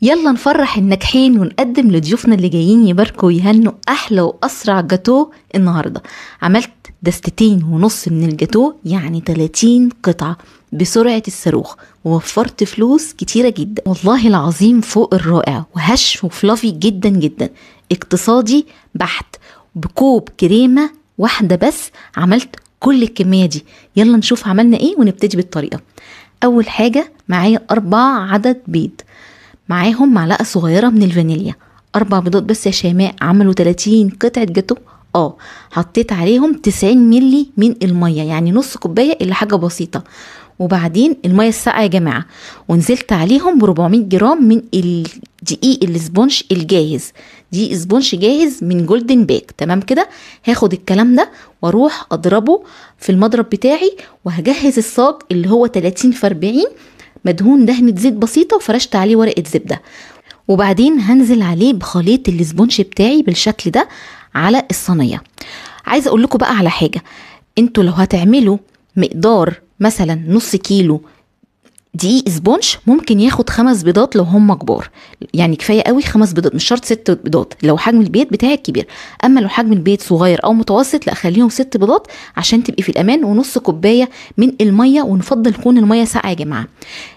يلا نفرح الناجحين ونقدم لضيوفنا اللي جايين يباركوا ويهنوا احلى واسرع جاتو النهارده. عملت دستتين ونص من الجاتو، يعني 30 قطعه بسرعه الصاروخ، ووفرت فلوس كتيره جدا والله العظيم فوق الرائع، وهش وفلافي جدا جدا، اقتصادي بحت. بكوب كريمه واحده بس عملت كل الكميه دي. يلا نشوف عملنا ايه ونبتدي بالطريقه. اول حاجه معايا 4 عدد بيض، معاهم معلقه صغيره من الفانيليا. 4 بيضات بس يا شيماء عملوا 30 قطعه جاتو. حطيت عليهم 90 ملي من الميه، يعني نص كوبايه الا حاجه بسيطه. وبعدين الميه الساقعه يا جماعه، ونزلت عليهم ب 400 جرام من الدقيق الاسبونج الجاهز. دي اسبونج جاهز من جولدن باك. تمام كده. هاخد الكلام ده واروح اضربه في المضرب بتاعي، وهجهز الصاج اللي هو 30 في 40 مدهون دهنة زيت بسيطة، وفرشت عليه ورقة زبدة. وبعدين هنزل عليه بخليط الاسبونج بتاعي بالشكل ده على الصينية. عايزة اقول لكم بقى على حاجة، انتوا لو هتعملوا مقدار مثلا نص كيلو دقيق اسبونج، ممكن ياخد 5 بيضات لو هم كبار، يعني كفايه قوي 5 بيضات، مش شرط 6 بيضات لو حجم البيت بتاعك كبير. اما لو حجم البيت صغير او متوسط، لا خليهم 6 بيضات عشان تبقي في الامان. ونص كوبايه من الميه، ونفضل تكون الميه ساقعه يا جماعه.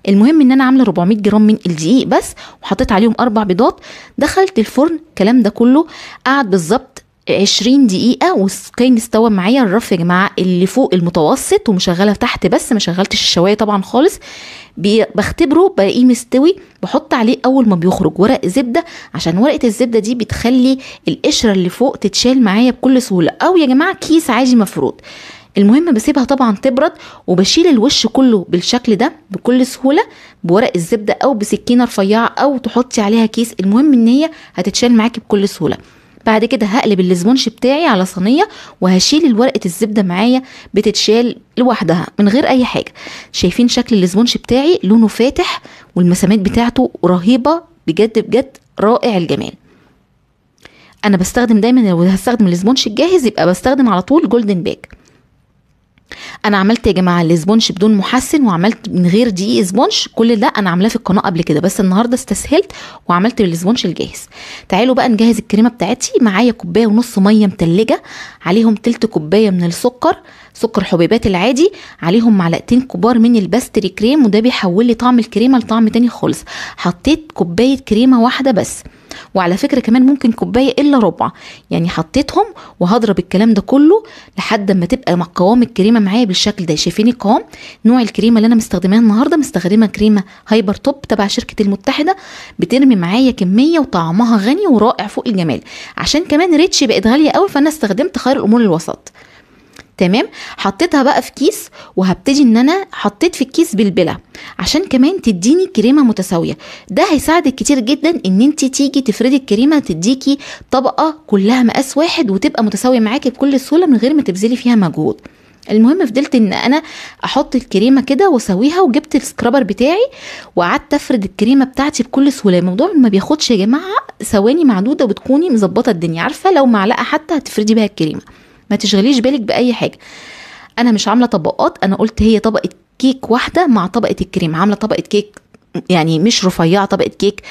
المهم ان انا عامله 400 جرام من الدقيق بس، وحطيت عليهم 4 بيضات. دخلت الفرن الكلام ده كله قعد بالظبط 20 دقيقة، وكان استوى معايا الرف يا جماعة اللي فوق المتوسط، ومشغلة تحت بس ما شغلتش الشواية طبعا خالص. بختبره بلاقيه مستوي، بحط عليه اول ما بيخرج ورق زبدة، عشان ورقة الزبدة دي بتخلي القشرة اللي فوق تتشال معايا بكل سهولة، او يا جماعة كيس عادي مفروض. المهم بسيبها طبعا تبرد، وبشيل الوش كله بالشكل ده بكل سهولة بورق الزبدة، او بسكينة رفيعة، او تحطي عليها كيس. المهم ان هي هتتشال معاكي بكل سهولة. بعد كده هقلب الاسبونج بتاعي على صينيه، وهشيل الورقه الزبده معايا بتتشال لوحدها من غير اي حاجه. شايفين شكل الاسبونج بتاعي لونه فاتح، والمسامات بتاعته رهيبه بجد بجد، رائع الجمال. انا بستخدم دايما لو هستخدم الاسبونج الجاهز يبقى بستخدم على طول جولدن باك. انا عملت يا جماعه الاسبونج بدون محسن، وعملت من غير دقيق اسبونج. كل ده انا عاملاه في القناه قبل كده، بس النهارده استسهلت وعملت بالاسبونج الجاهز. تعالوا بقى نجهز الكريمه بتاعتي. معايا 1.5 كوبايه ميه متلجه، عليهم تلت كوبايه من السكر، سكر حبيبات العادي، عليهم معلقتين كبار من الباستري كريم، وده بيحول لي طعم الكريمه لطعم تاني خالص. حطيت كوبايه كريمه واحده بس، وعلى فكرة كمان ممكن كوباية إلا ربع، يعني حطيتهم. وهضرب الكلام ده كله لحد ما تبقى مع قوام الكريمة معايا بالشكل ده. شايفين القوام؟ نوع الكريمة اللي أنا مستخدماها النهاردة، مستخدمة كريمة هايبر توب تبع شركة المتحدة، بترمي معايا كمية وطعمها غني ورائع فوق الجمال. عشان كمان ريتش بقت غالية قوي، فأنا استخدمت خير الأمور الوسط. تمام. حطيتها بقى في كيس، وهبتدي ان انا حطيت في الكيس بلبله عشان كمان تديني كريمه متساويه. ده هيساعدك كتير جدا ان انت تيجي تفردي الكريمه تديكي طبقه كلها مقاس واحد، وتبقى متساويه معاكي بكل سهوله من غير ما تبذلي فيها مجهود. المهم فضلت ان انا احط الكريمه كده واسويها، وجبت السكرابر بتاعي وقعدت افرد الكريمه بتاعتي بكل سهوله. الموضوع ما بياخدش يا جماعه ثواني معدوده، وبتكوني مظبطه الدنيا، عارفه لو معلقه حتى هتفردي بيها الكريمه، ما تشغليش بالك باي حاجه. انا مش عامله طبقات، انا قلت هي طبقه كيك واحده مع طبقه الكريم. عامله طبقه كيك يعني مش رفيعه، طبقه كيك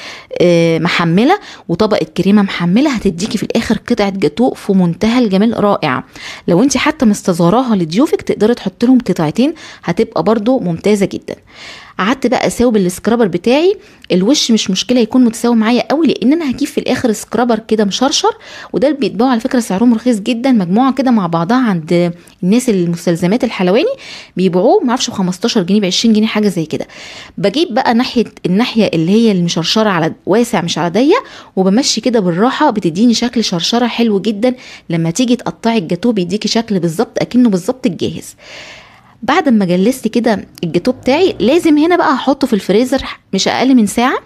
محمله، وطبقه كريمه محمله، هتديكي في الاخر قطعه جاتو في منتهى الجمال رائعه. لو انت حتى مستصغراها لضيوفك تقدري تحط لهم قطعتين، هتبقى برضو ممتازه جدا. قعدت بقى اساوي بالسكرابر بتاعي. الوش مش مشكله يكون متساوي معايا قوي، لان انا هجيب في الاخر سكرابر كده مشرشر، وده اللي بيتباعوا على فكره سعرهم رخيص جدا، مجموعه كده مع بعضها عند الناس المستلزمات الحلواني بيبيعوه معرفش ب 15 جنيه ب 20 جنيه حاجه زي كده. بجيب بقى الناحيه اللي هي المشرشره على واسع مش على ضيق، وبمشي كده بالراحه، بتديني شكل شرشره حلو جدا. لما تيجي تقطعي الجاتو بيديكي شكل بالظبط اكنه بالظبط الجاهز. بعد ما جلست كده الجاتو بتاعي، لازم هنا بقى هحطه في الفريزر مش اقل من ساعة،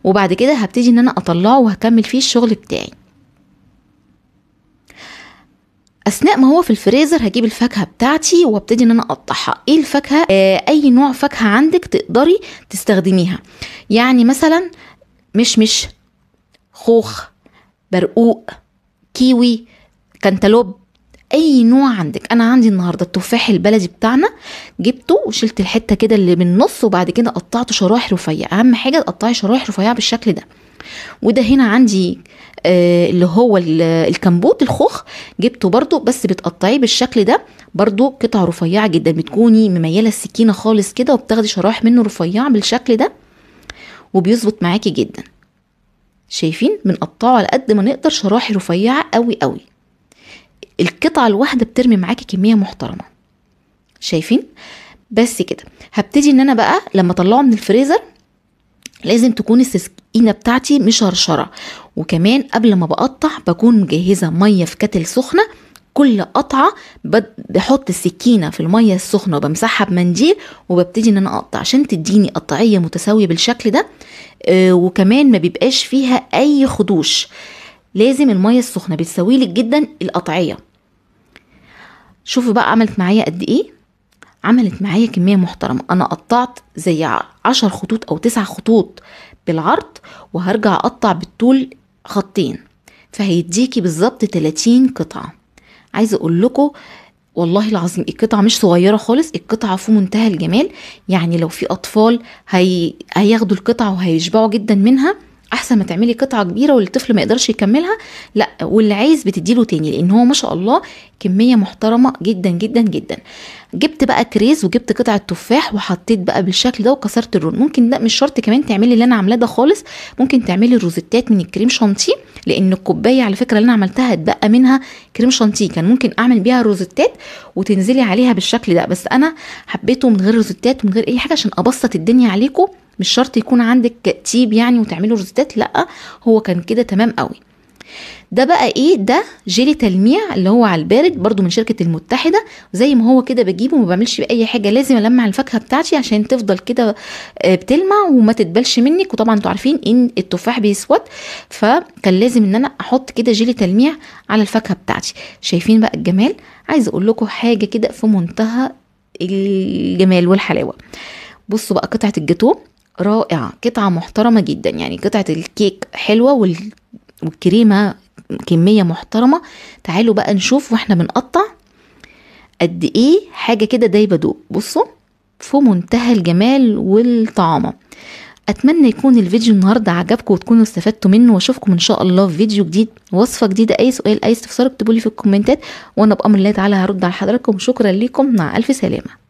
وبعد كده هبتدي ان انا اطلعه وهكمل فيه الشغل بتاعي. اثناء ما هو في الفريزر هجيب الفاكهة بتاعتي وابتدي ان انا اقطعها. ايه الفاكهة؟ اي نوع فاكهة عندك تقدري تستخدميها، يعني مثلا مشمش، خوخ، برقوق، كيوي، كانتالوب، اي نوع عندك. انا عندي النهارده التفاح البلدي بتاعنا، جبته وشلت الحته كده اللي بالنص وبعد كده قطعته شرايح رفيعه. اهم حاجه تقطعي شرايح رفيعه بالشكل ده. وده هنا عندي اللي هو الكمبوت الخوخ، جبته برضو بس بتقطعيه بالشكل ده برضو قطع رفيعه جدا، بتكوني مميله السكينه خالص كده وبتاخدي شرايح منه رفيعه بالشكل ده وبيظبط معاكي جدا. شايفين بنقطعه على قد ما نقدر شرايح رفيعه قوي قوي. القطعه الواحده بترمي معاكي كميه محترمه. شايفين؟ بس كده هبتدي ان انا بقى لما اطلعه من الفريزر لازم تكون السكينه بتاعتي مشرشره، وكمان قبل ما بقطع بكون مجهزه ميه في كتل سخنه. كل قطعه بحط السكينه في الميه السخنه وبمسحها بمنديل وببتدي ان انا اقطع عشان تديني قطعيه متساويه بالشكل ده. وكمان ما بيبقاش فيها اي خدوش. لازم الميه السخنه بتساويلك جدا القطعيه. شوفوا بقى عملت معايا قد ايه. عملت معايا كميه محترمه. انا قطعت زي 10 خطوط او 9 خطوط بالعرض، وهرجع اقطع بالطول خطين، فهيديكي بالظبط 30 قطعه. عايزه اقول لكم والله العظيم القطعه مش صغيره خالص، القطعه في منتهى الجمال. يعني لو في اطفال هياخدوا القطعه وهيشبعوا جدا منها، احسن ما تعملي قطعه كبيره والطفل ما يقدرش يكملها. لا، واللي عايز بتديله تاني، لان هو ما شاء الله كميه محترمه جدا جدا جدا. جبت بقى كريز وجبت قطعه تفاح وحطيت بقى بالشكل ده وكسرت الرول. ممكن لا مش شرط كمان تعملي اللي انا عاملاه ده خالص، ممكن تعملي روزيتات من الكريم شانتيه، لان الكوبايه على فكره اللي انا عملتها اتبقى منها كريم شانتيه، كان ممكن اعمل بيها روزيتات وتنزلي عليها بالشكل ده، بس انا حبيته من غير روزيتات ومن غير اي حاجه عشان ابسط الدنيا عليكم. مش شرط يكون عندك تيب يعني وتعملوا روزيتات، لا هو كان كده تمام قوي. ده بقى ايه؟ ده جيلي تلميع اللي هو على البارد برضو من شركة المتحدة. زي ما هو كده بجيبه وما بعملش بيه اي حاجة، لازم المع الفاكهة بتاعتي عشان تفضل كده بتلمع وما تتبلش منك. وطبعا انتوا عارفين ان التفاح بيسود، فكان لازم ان انا احط كده جيلي تلميع على الفاكهة بتاعتي. شايفين بقى الجمال؟ عايزه اقول لكم حاجة كده في منتهى الجمال والحلاوة. بصوا بقى قطعة الجاتو رائعة، قطعة محترمة جدا. يعني قطعة الكيك حلوة والكريمة كمية محترمة. تعالوا بقى نشوف واحنا بنقطع قد ايه حاجة كده دايبة دوب. بصوا في منتهى الجمال والطعامة. اتمنى يكون الفيديو النهاردة عجبكم وتكونوا استفدتوا منه، واشوفكم ان شاء الله في فيديو جديد، وصفة جديدة. اي سؤال اي استفسار اكتبوا لي في الكومنتات وانا بأمر الله تعالى هرد على حضراتكم. شكرا لكم، مع الف سلامة.